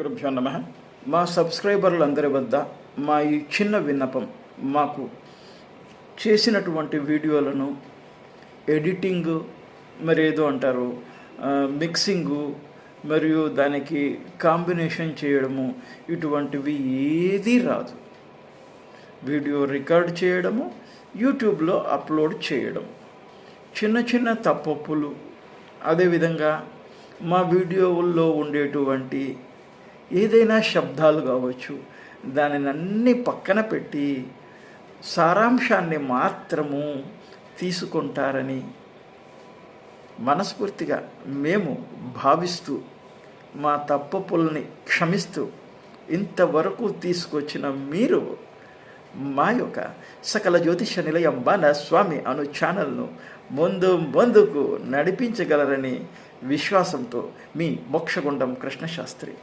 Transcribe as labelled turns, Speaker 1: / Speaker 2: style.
Speaker 1: శ్రీగురుభ్యో నమః. మా సబ్స్క్రైబర్లందరి వద్ద మా ఈ చిన్న విన్నపం, మాకు చేసినటువంటి వీడియోలను ఎడిటింగ్ మరేదో అంటారు, మిక్సింగు మరియు దానికి కాంబినేషన్ చేయడము, ఇటువంటివి ఏదీ రాదు. వీడియో రికార్డ్ చేయడము, యూట్యూబ్లో అప్లోడ్ చేయడం, చిన్న చిన్న తప్పొప్పులు, అదేవిధంగా మా వీడియోల్లో ఉండేటువంటి ఏదైనా శబ్దాలు కావచ్చు, దానిని అన్నీ పక్కన పెట్టి సారాంశాన్ని మాత్రము తీసుకుంటారని మనస్ఫూర్తిగా మేము భావిస్తూ, మా తప్పుల్ని క్షమిస్తూ ఇంతవరకు తీసుకొచ్చిన మీరు మా యొక్క సకల జ్యోతిష నిలయం బాలస్వామి అను ఛానల్ను ముందుకు నడిపించగలరని విశ్వాసంతో మీ మోక్షగుండం కృష్ణశాస్త్రి.